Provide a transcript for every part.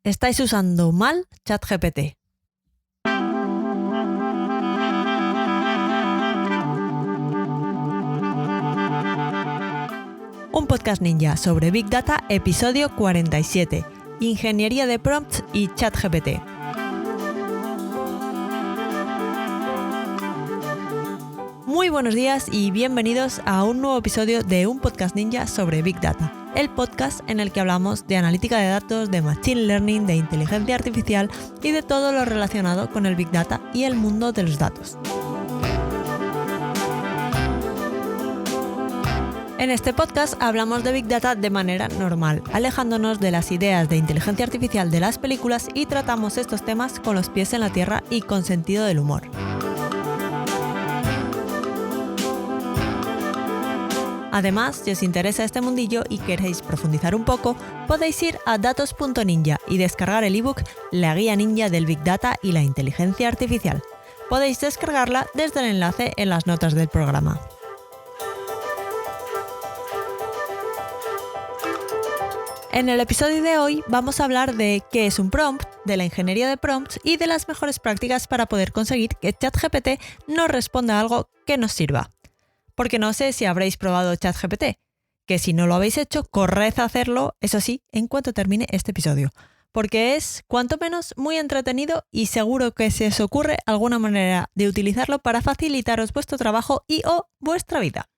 Estáis usando mal ChatGPT. Un podcast ninja sobre Big Data, episodio 47, Ingeniería de Prompts y ChatGPT. Muy buenos días y bienvenidos a un nuevo episodio de un podcast ninja sobre Big Data, el podcast en el que hablamos de analítica de datos, de machine learning, de inteligencia artificial y de todo lo relacionado con el Big Data y el mundo de los datos. En este podcast hablamos de Big Data de manera normal, alejándonos de las ideas de inteligencia artificial de las películas y tratamos estos temas con los pies en la tierra y con sentido del humor. Además, si os interesa este mundillo y queréis profundizar un poco, podéis ir a datos.ninja y descargar el ebook La guía ninja del Big Data y la inteligencia artificial. Podéis descargarla desde el enlace en las notas del programa. En el episodio de hoy vamos a hablar de qué es un prompt, de la ingeniería de prompts y de las mejores prácticas para poder conseguir que ChatGPT nos responda algo que nos sirva. Porque no sé si habréis probado ChatGPT, que si no lo habéis hecho, corred a hacerlo, eso sí, en cuanto termine este episodio. Porque es, cuanto menos, muy entretenido y seguro que se os ocurre alguna manera de utilizarlo para facilitaros vuestro trabajo y o vuestra vida.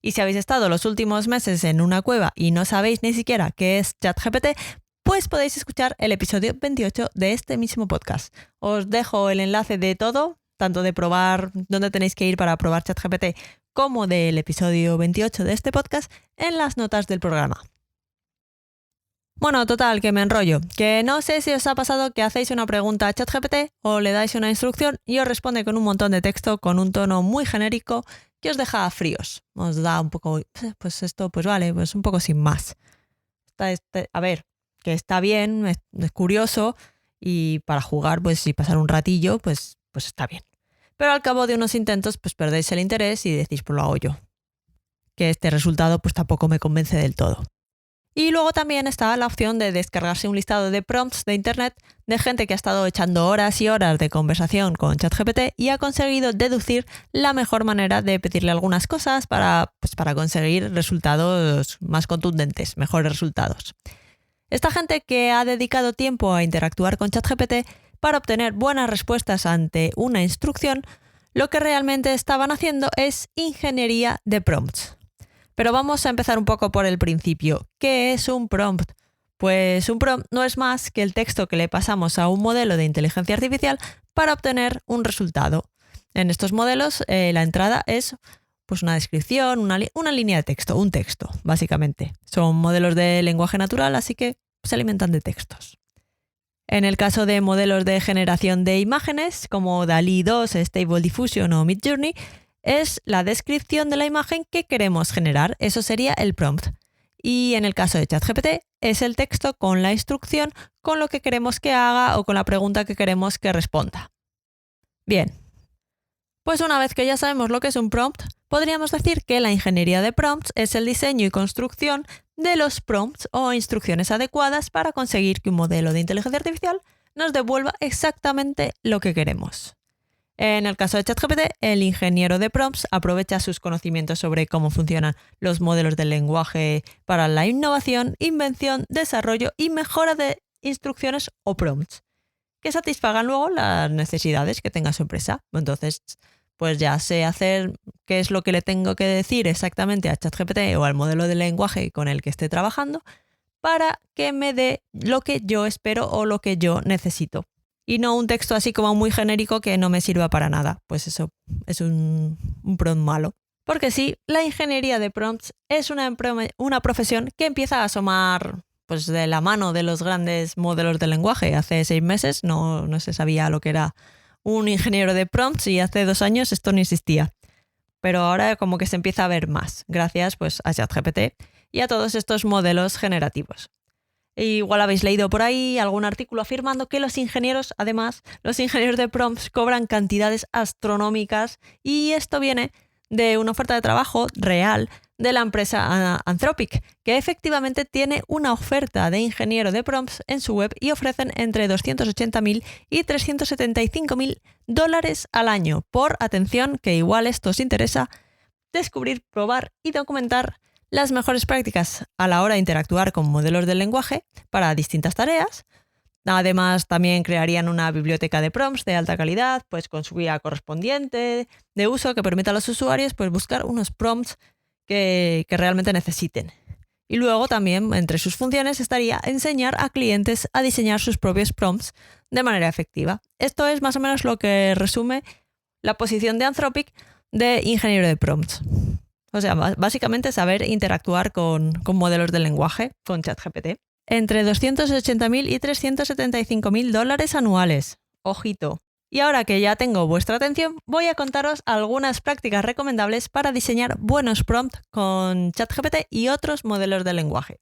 Y si habéis estado los últimos meses en una cueva y no sabéis ni siquiera qué es ChatGPT, pues podéis escuchar el episodio 28 de este mismo podcast. Os dejo el enlace de todo, tanto de probar dónde tenéis que ir para probar ChatGPT como del episodio 28 de este podcast, en las notas del programa. Bueno, total, que me enrollo. Que no sé si os ha pasado que hacéis una pregunta a ChatGPT o le dais una instrucción y os responde con un montón de texto, con un tono muy genérico que os deja fríos. Os da un poco, pues esto, pues vale, pues un poco sin más. A ver, que está bien, es curioso y para jugar, pues y pasar un ratillo, pues está bien. Pero al cabo de unos intentos, pues perdéis el interés y decís, pues lo hago yo. Que este resultado pues tampoco me convence del todo. Y luego también está la opción de descargarse un listado de prompts de internet de gente que ha estado echando horas y horas de conversación con ChatGPT y ha conseguido deducir la mejor manera de pedirle algunas cosas para conseguir resultados más contundentes, mejores resultados. Esta gente que ha dedicado tiempo a interactuar con ChatGPT para obtener buenas respuestas ante una instrucción, lo que realmente estaban haciendo es ingeniería de prompts. Pero vamos a empezar un poco por el principio. ¿Qué es un prompt? Pues un prompt no es más que el texto que le pasamos a un modelo de inteligencia artificial para obtener un resultado. En estos modelos la entrada es pues una descripción, una línea de texto, un texto, básicamente. Son modelos de lenguaje natural, así que se alimentan de textos. En el caso de modelos de generación de imágenes, como DALL-E 2, Stable Diffusion o Midjourney, es la descripción de la imagen que queremos generar. Eso sería el prompt. Y en el caso de ChatGPT, es el texto con la instrucción, con lo que queremos que haga o con la pregunta que queremos que responda. Bien. Pues una vez que ya sabemos lo que es un prompt, podríamos decir que la ingeniería de prompts es el diseño y construcción de los prompts o instrucciones adecuadas para conseguir que un modelo de inteligencia artificial nos devuelva exactamente lo que queremos. En el caso de ChatGPT, el ingeniero de prompts aprovecha sus conocimientos sobre cómo funcionan los modelos del lenguaje para la innovación, invención, desarrollo y mejora de instrucciones o prompts que satisfagan luego las necesidades que tenga su empresa. Entonces, pues ya sé hacer qué es lo que le tengo que decir exactamente a ChatGPT o al modelo de lenguaje con el que esté trabajando para que me dé lo que yo espero o lo que yo necesito. Y no un texto así como muy genérico que no me sirva para nada. Pues eso es un prompt malo. Porque sí, la ingeniería de prompts es una profesión que empieza a asomar pues de la mano de los grandes modelos de lenguaje. Hace 6 meses no se sabía lo que era un ingeniero de prompts y hace 2 años esto no existía. Pero ahora como que se empieza a ver más, gracias pues a ChatGPT y a todos estos modelos generativos. Igual habéis leído por ahí algún artículo afirmando que los ingenieros de prompts cobran cantidades astronómicas y esto viene de una oferta de trabajo real de la empresa Anthropic, que efectivamente tiene una oferta de ingeniero de prompts en su web y ofrecen entre $280.000 y $375.000 al año por, atención, que igual esto os interesa, descubrir, probar y documentar las mejores prácticas a la hora de interactuar con modelos del lenguaje para distintas tareas. Además, también crearían una biblioteca de prompts de alta calidad, pues con su guía correspondiente de uso que permita a los usuarios pues, buscar unos prompts que realmente necesiten. Y luego también entre sus funciones estaría enseñar a clientes a diseñar sus propios prompts de manera efectiva. Esto es más o menos lo que resume la posición de Anthropic de ingeniero de prompts. O sea, básicamente saber interactuar con modelos de lenguaje, con ChatGPT. Entre $280.000 y $375.000 anuales. Ojito. Y ahora que ya tengo vuestra atención, voy a contaros algunas prácticas recomendables para diseñar buenos prompts con ChatGPT y otros modelos de lenguaje.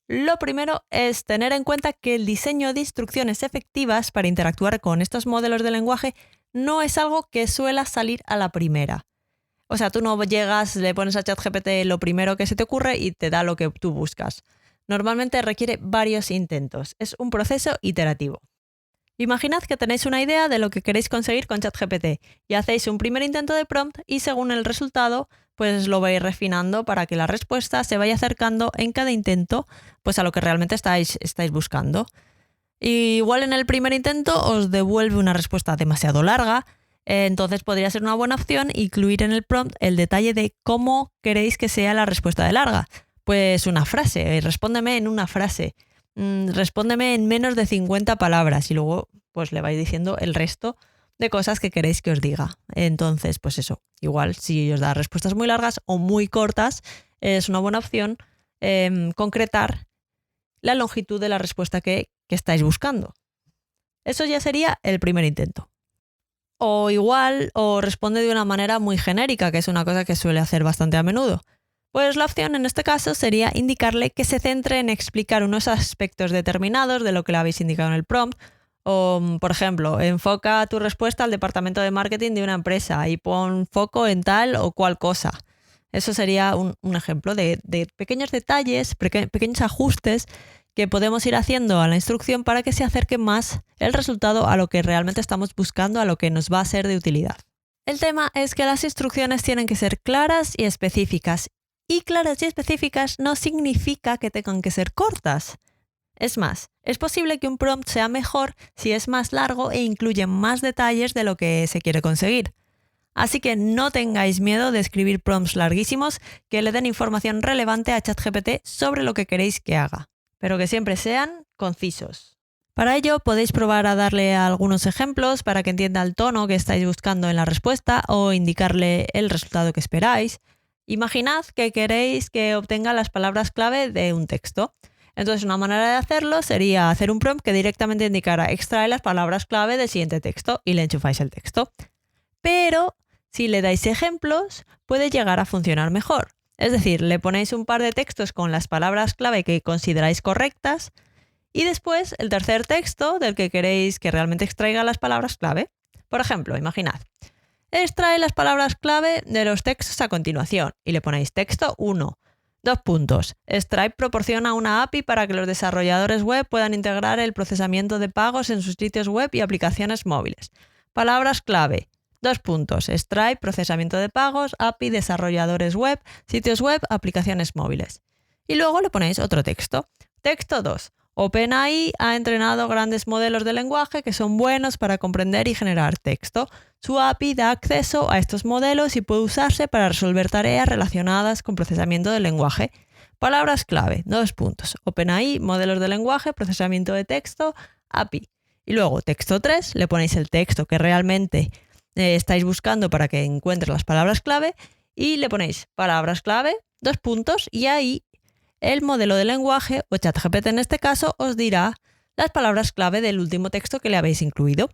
Lo primero es tener en cuenta que el diseño de instrucciones efectivas para interactuar con estos modelos de lenguaje no es algo que suela salir a la primera. O sea, tú no llegas, le pones a ChatGPT lo primero que se te ocurre y te da lo que tú buscas. Normalmente requiere varios intentos. Es un proceso iterativo. Imaginad que tenéis una idea de lo que queréis conseguir con ChatGPT y hacéis un primer intento de prompt y según el resultado, pues lo vais refinando para que la respuesta se vaya acercando en cada intento pues a lo que realmente estáis buscando. Y igual en el primer intento os devuelve una respuesta demasiado larga, entonces podría ser una buena opción incluir en el prompt el detalle de cómo queréis que sea la respuesta de larga. Pues una frase, respóndeme en una frase, respóndeme en menos de 50 palabras y luego pues le vais diciendo el resto de cosas que queréis que os diga. Entonces, pues eso, igual si os da respuestas muy largas o muy cortas, es una buena opción concretar la longitud de la respuesta que estáis buscando. Eso ya sería el primer intento. O igual, o responde de una manera muy genérica, que es una cosa que suele hacer bastante a menudo. Pues la opción en este caso sería indicarle que se centre en explicar unos aspectos determinados de lo que le habéis indicado en el prompt. O, por ejemplo, enfoca tu respuesta al departamento de marketing de una empresa y pon foco en tal o cual cosa. Eso sería un ejemplo de pequeños detalles, pequeños ajustes que podemos ir haciendo a la instrucción para que se acerque más el resultado a lo que realmente estamos buscando, a lo que nos va a ser de utilidad. El tema es que las instrucciones tienen que ser claras y específicas. Y claras y específicas no significa que tengan que ser cortas. Es más, es posible que un prompt sea mejor si es más largo e incluye más detalles de lo que se quiere conseguir. Así que no tengáis miedo de escribir prompts larguísimos que le den información relevante a ChatGPT sobre lo que queréis que haga, pero que siempre sean concisos. Para ello podéis probar a darle algunos ejemplos para que entienda el tono que estáis buscando en la respuesta o indicarle el resultado que esperáis. Imaginad que queréis que obtenga las palabras clave de un texto. Entonces una manera de hacerlo sería hacer un prompt que directamente indicara extrae las palabras clave del siguiente texto y le enchufáis el texto. Pero si le dais ejemplos puede llegar a funcionar mejor. Es decir, le ponéis un par de textos con las palabras clave que consideráis correctas y después el tercer texto del que queréis que realmente extraiga las palabras clave. Por ejemplo, imaginad. Extrae las palabras clave de los textos a continuación y le ponéis texto 1, 2 puntos. Stripe proporciona una API para que los desarrolladores web puedan integrar el procesamiento de pagos en sus sitios web y aplicaciones móviles. Palabras clave, 2 puntos. Stripe, procesamiento de pagos, API, desarrolladores web, sitios web, aplicaciones móviles. Y luego le ponéis otro texto. Texto 2. OpenAI ha entrenado grandes modelos de lenguaje que son buenos para comprender y generar texto. Su API da acceso a estos modelos y puede usarse para resolver tareas relacionadas con procesamiento del lenguaje. Palabras clave, 2 puntos. OpenAI, modelos de lenguaje, procesamiento de texto, API. Y luego, texto 3, le ponéis el texto que realmente estáis buscando para que encuentre las palabras clave y le ponéis palabras clave, 2 puntos y ahí el modelo de lenguaje, o ChatGPT en este caso, os dirá las palabras clave del último texto que le habéis incluido.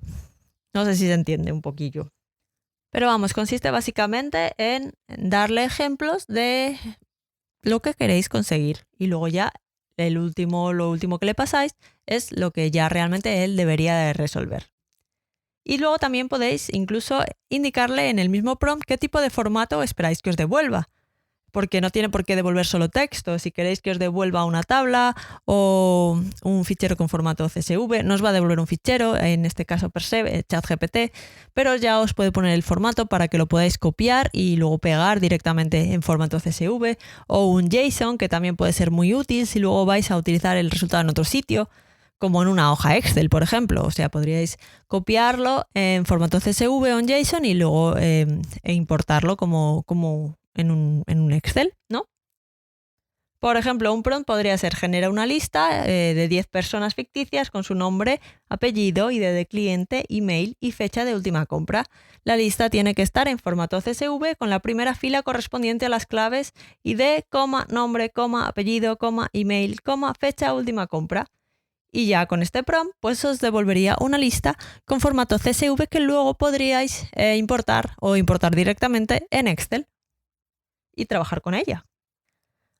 No sé si se entiende un poquillo. Pero vamos, consiste básicamente en darle ejemplos de lo que queréis conseguir. Y luego ya lo último que le pasáis es lo que ya realmente él debería de resolver. Y luego también podéis incluso indicarle en el mismo prompt qué tipo de formato esperáis que os devuelva. porque no tiene por qué devolver solo texto. Si queréis que os devuelva una tabla o un fichero con formato CSV, no os va a devolver un fichero, en este caso per se, ChatGPT, pero ya os puede poner el formato para que lo podáis copiar y luego pegar directamente en formato CSV, o un JSON, que también puede ser muy útil si luego vais a utilizar el resultado en otro sitio, como en una hoja Excel, por ejemplo. O sea, podríais copiarlo en formato CSV o en JSON y luego importarlo como en un Excel, ¿no? Por ejemplo, un prompt podría ser: genera una lista de 10 personas ficticias con su nombre, apellido, ID de cliente, email y fecha de última compra. La lista tiene que estar en formato CSV con la primera fila correspondiente a las claves ID, nombre, apellido, email, fecha última compra. Y ya con este prompt, pues os devolvería una lista con formato CSV que luego podríais importar o importar directamente en Excel y trabajar con ella.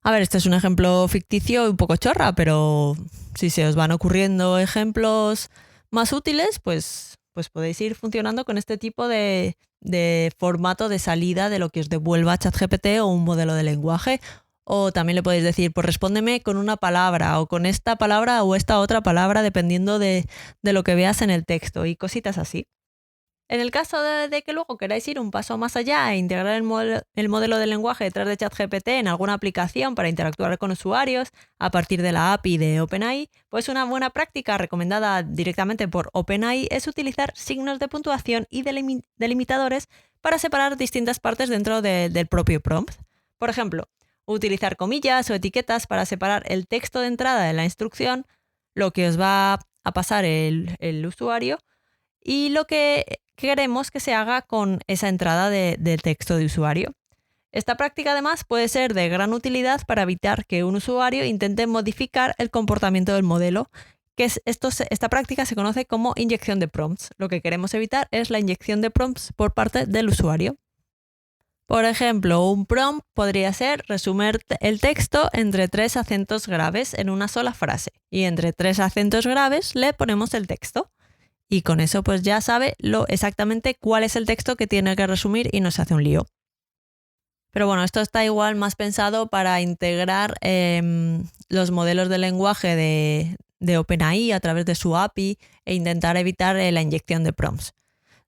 A ver, este es un ejemplo ficticio y un poco chorra, pero si se os van ocurriendo ejemplos más útiles, pues podéis ir funcionando con este tipo de formato de salida de lo que os devuelva ChatGPT o un modelo de lenguaje. O también le podéis decir: pues respóndeme con una palabra o con esta palabra o esta otra palabra, dependiendo de lo que veas en el texto y cositas así. En el caso de que luego queráis ir un paso más allá e integrar el modelo de lenguaje detrás de ChatGPT en alguna aplicación para interactuar con usuarios a partir de la API de OpenAI, pues una buena práctica recomendada directamente por OpenAI es utilizar signos de puntuación y delimitadores para separar distintas partes dentro del propio prompt. Por ejemplo, utilizar comillas o etiquetas para separar el texto de entrada de la instrucción, lo que os va a pasar el usuario, y lo que queremos que se haga con esa entrada de texto de usuario. Esta práctica además puede ser de gran utilidad para evitar que un usuario intente modificar el comportamiento del modelo, esta práctica se conoce como inyección de prompts. Lo que queremos evitar es la inyección de prompts por parte del usuario. Por ejemplo, un prompt podría ser: resumir el texto entre 3 acentos graves en una sola frase, y entre 3 acentos graves le ponemos el texto. Y con eso pues ya sabe exactamente cuál es el texto que tiene que resumir y no se hace un lío. Pero bueno, esto está igual más pensado para integrar los modelos de lenguaje de OpenAI a través de su API e intentar evitar la inyección de prompts.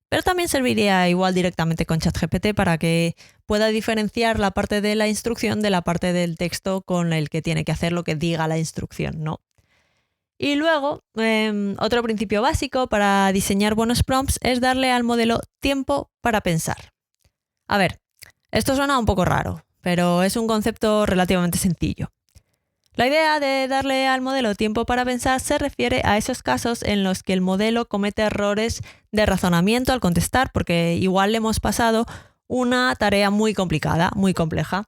Pero también serviría igual directamente con ChatGPT para que pueda diferenciar la parte de la instrucción de la parte del texto con el que tiene que hacer lo que diga la instrucción, ¿no? Y luego, otro principio básico para diseñar buenos prompts es darle al modelo tiempo para pensar. A ver, esto suena un poco raro, pero es un concepto relativamente sencillo. La idea de darle al modelo tiempo para pensar se refiere a esos casos en los que el modelo comete errores de razonamiento al contestar, porque igual le hemos pasado una tarea muy complicada, muy compleja.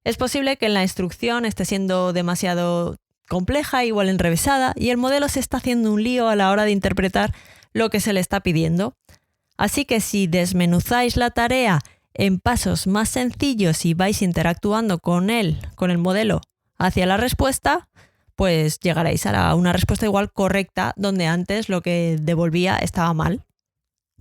Es posible que la instrucción esté siendo demasiado compleja, igual enrevesada, y el modelo se está haciendo un lío a la hora de interpretar lo que se le está pidiendo. Así que si desmenuzáis la tarea en pasos más sencillos y vais interactuando con el modelo hacia la respuesta, pues llegaréis a una respuesta igual correcta donde antes lo que devolvía estaba mal.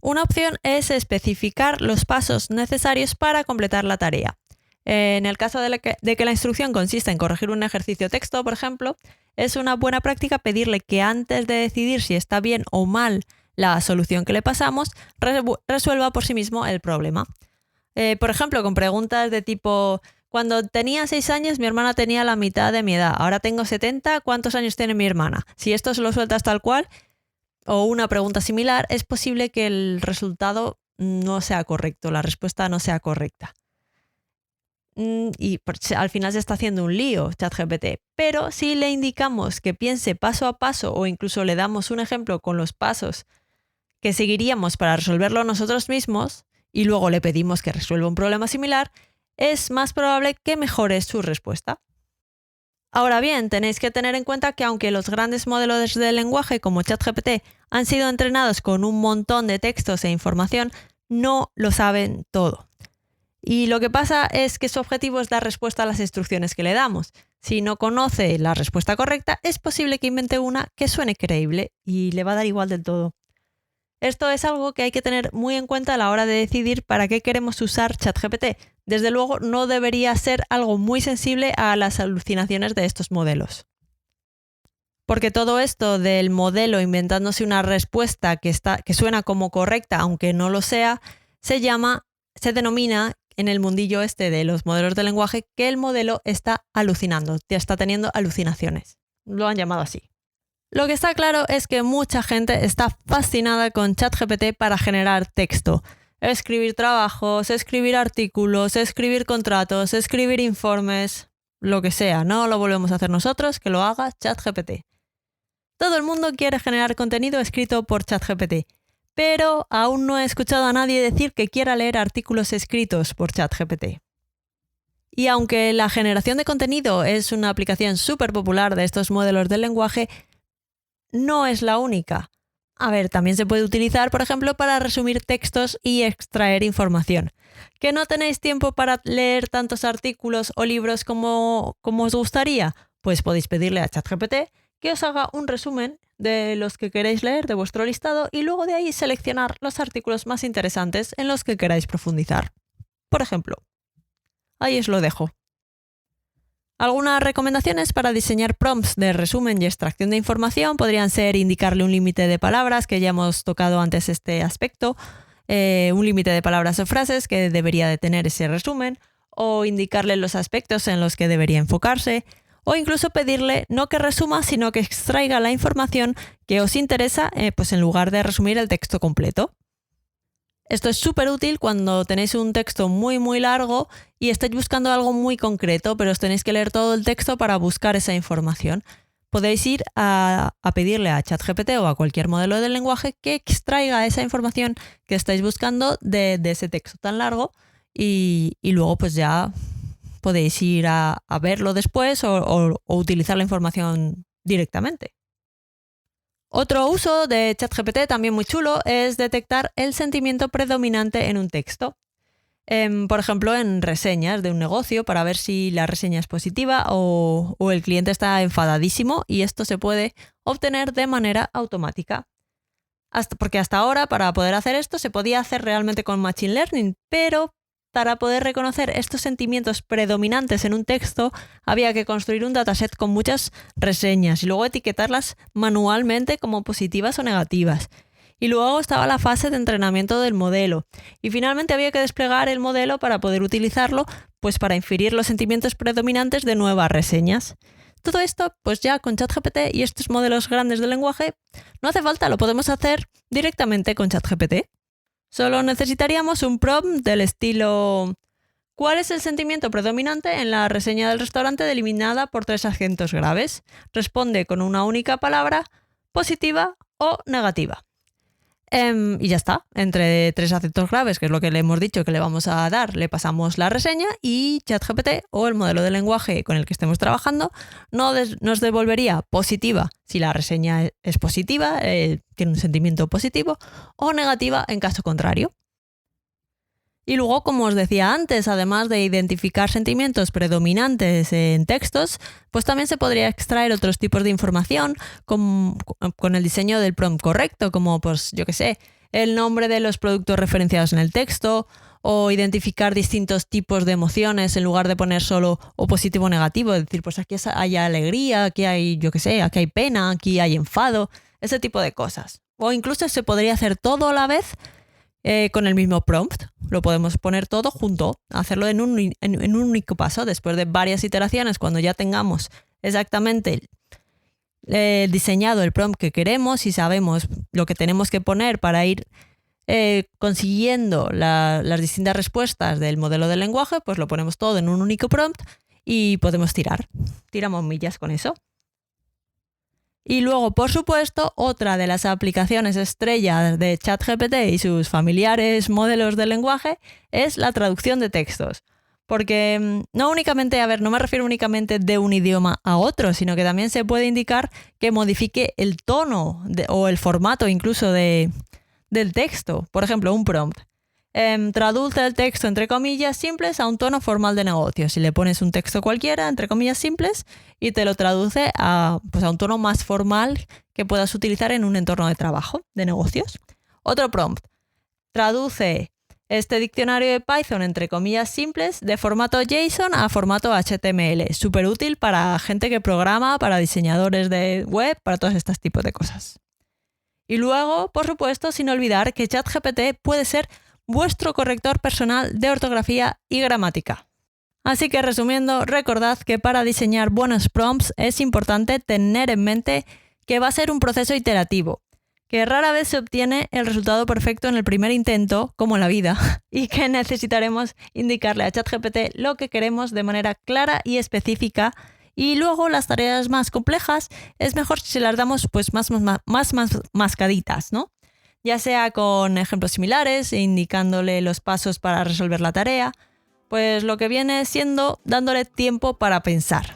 Una opción es especificar los pasos necesarios para completar la tarea. En el caso de que la instrucción consista en corregir un ejercicio texto, por ejemplo, es una buena práctica pedirle que antes de decidir si está bien o mal la solución que le pasamos, resuelva por sí mismo el problema. Por ejemplo, con preguntas de tipo: cuando tenía 6 años mi hermana tenía la mitad de mi edad, ahora tengo 70, ¿cuántos años tiene mi hermana? Si esto se lo sueltas tal cual, o una pregunta similar, es posible que el resultado no sea correcto, la respuesta no sea correcta. Y al final se está haciendo un lío ChatGPT. Pero si le indicamos que piense paso a paso o incluso le damos un ejemplo con los pasos que seguiríamos para resolverlo nosotros mismos y luego le pedimos que resuelva un problema similar, es más probable que mejore su respuesta. Ahora bien, tenéis que tener en cuenta que aunque los grandes modelos de lenguaje como ChatGPT han sido entrenados con un montón de textos e información, no lo saben todo. Y lo que pasa es que su objetivo es dar respuesta a las instrucciones que le damos. Si no conoce la respuesta correcta, es posible que invente una que suene creíble y le va a dar igual del todo. Esto es algo que hay que tener muy en cuenta a la hora de decidir para qué queremos usar ChatGPT. Desde luego, no debería ser algo muy sensible a las alucinaciones de estos modelos. Porque todo esto del modelo inventándose una respuesta que suena como correcta, aunque no lo sea, se denomina en el mundillo este de los modelos de lenguaje que el modelo está alucinando, está teniendo alucinaciones. Lo han llamado así. Lo que está claro es que mucha gente está fascinada con ChatGPT para generar texto. Escribir trabajos, escribir artículos, escribir contratos, escribir informes, lo que sea. No lo volvemos a hacer nosotros, que lo haga ChatGPT. Todo el mundo quiere generar contenido escrito por ChatGPT, pero aún no he escuchado a nadie decir que quiera leer artículos escritos por ChatGPT. Y aunque la generación de contenido es una aplicación súper popular de estos modelos del lenguaje, no es la única. A ver, también se puede utilizar, por ejemplo, para resumir textos y extraer información. ¿Que no tenéis tiempo para leer tantos artículos o libros como os gustaría? Pues podéis pedirle a ChatGPT que os haga un resumen de los que queréis leer de vuestro listado y luego de ahí seleccionar los artículos más interesantes en los que queráis profundizar. Por ejemplo, ahí os lo dejo. Algunas recomendaciones para diseñar prompts de resumen y extracción de información podrían ser indicarle un límite de palabras, que ya hemos tocado antes este aspecto, un límite de palabras o frases que debería de tener ese resumen, o indicarle los aspectos en los que debería enfocarse, o incluso pedirle no que resuma, sino que extraiga la información que os interesa, pues en lugar de resumir el texto completo. Esto es súper útil cuando tenéis un texto muy muy largo y estáis buscando algo muy concreto, pero os tenéis que leer todo el texto para buscar esa información. Podéis ir a pedirle a ChatGPT o a cualquier modelo de lenguaje que extraiga esa información que estáis buscando de ese texto tan largo y luego pues ya podéis ir a verlo después o utilizar la información directamente. Otro uso de ChatGPT también muy chulo es detectar el sentimiento predominante en un texto. Por ejemplo, en reseñas de un negocio para ver si la reseña es positiva o el cliente está enfadadísimo, y esto se puede obtener de manera automática. Porque hasta ahora, para poder hacer esto, se podía hacer realmente con Machine Learning, pero para poder reconocer estos sentimientos predominantes en un texto, había que construir un dataset con muchas reseñas y luego etiquetarlas manualmente como positivas o negativas. Y luego estaba la fase de entrenamiento del modelo. Y finalmente había que desplegar el modelo para poder utilizarlo, pues para inferir los sentimientos predominantes de nuevas reseñas. Todo esto, pues ya con ChatGPT y estos modelos grandes de lenguaje, no hace falta, lo podemos hacer directamente con ChatGPT. Solo necesitaríamos un prompt del estilo: ¿cuál es el sentimiento predominante en la reseña del restaurante delimitada por 3 acentos graves? Responde con una única palabra, positiva o negativa. Y ya está, entre 3 acentos graves, que es lo que le hemos dicho que le vamos a dar, le pasamos la reseña y ChatGPT o el modelo de lenguaje con el que estemos trabajando nos devolvería positiva si la reseña es positiva, tiene un sentimiento positivo, o negativa en caso contrario. Y luego, como os decía antes, además de identificar sentimientos predominantes en textos, pues también se podría extraer otros tipos de información con el diseño del prompt correcto, como pues yo que sé, el nombre de los productos referenciados en el texto, o identificar distintos tipos de emociones en lugar de poner solo o positivo o negativo, es decir, pues aquí hay alegría, aquí hay, yo que sé, aquí hay pena, aquí hay enfado, ese tipo de cosas. O incluso se podría hacer todo a la vez con el mismo prompt. Lo podemos poner todo junto, hacerlo en un único paso, después de varias iteraciones, cuando ya tengamos exactamente diseñado el prompt que queremos y sabemos lo que tenemos que poner para ir consiguiendo las distintas respuestas del modelo del lenguaje, pues lo ponemos todo en un único prompt y podemos tiramos millas con eso. Y luego, por supuesto, otra de las aplicaciones estrellas de ChatGPT y sus familiares modelos de lenguaje es la traducción de textos. Porque no me refiero únicamente de un idioma a otro, sino que también se puede indicar que modifique el tono o el formato incluso del texto. Por ejemplo, un prompt. Traduce el texto entre comillas simples a un tono formal de negocio. Si le pones un texto cualquiera entre comillas simples y te lo traduce a un tono más formal que puedas utilizar en un entorno de trabajo, de negocios. Otro prompt. Traduce este diccionario de Python entre comillas simples de formato JSON a formato HTML. Súper útil para gente que programa, para diseñadores de web, para todos estos tipos de cosas. Y luego, por supuesto, sin olvidar que ChatGPT puede ser vuestro corrector personal de ortografía y gramática. Así que resumiendo, recordad que para diseñar buenos prompts es importante tener en mente que va a ser un proceso iterativo, que rara vez se obtiene el resultado perfecto en el primer intento, como en la vida, y que necesitaremos indicarle a ChatGPT lo que queremos de manera clara y específica, y luego las tareas más complejas es mejor si las damos pues más mascaditas, ¿no? Ya sea con ejemplos similares, indicándole los pasos para resolver la tarea, pues lo que viene siendo dándole tiempo para pensar.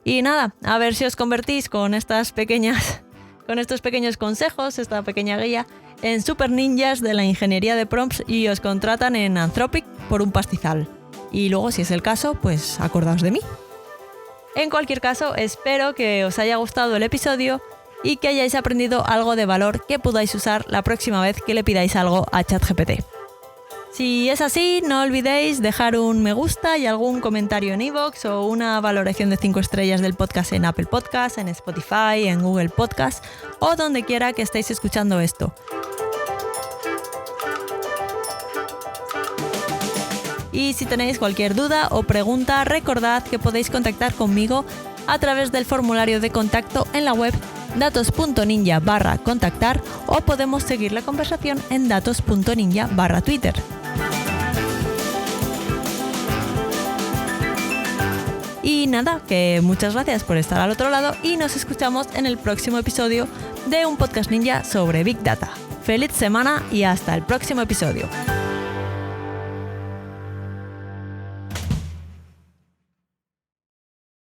Y nada, a ver si os convertís con estos pequeños consejos, esta pequeña guía, en super ninjas de la ingeniería de prompts y os contratan en Anthropic por un pastizal. Y luego, si es el caso, pues acordaos de mí. En cualquier caso, espero que os haya gustado el episodio y que hayáis aprendido algo de valor que podáis usar la próxima vez que le pidáis algo a ChatGPT. Si es así, no olvidéis dejar un me gusta y algún comentario en iVoox o una valoración de 5 estrellas del podcast en Apple Podcasts, en Spotify, en Google Podcasts o donde quiera que estéis escuchando esto. Y si tenéis cualquier duda o pregunta, recordad que podéis contactar conmigo a través del formulario de contacto en la web datos.ninja/contactar o podemos seguir la conversación en datos.ninja/Twitter. Y nada, que muchas gracias por estar al otro lado y nos escuchamos en el próximo episodio de un podcast ninja sobre Big Data. ¡Feliz semana y hasta el próximo episodio!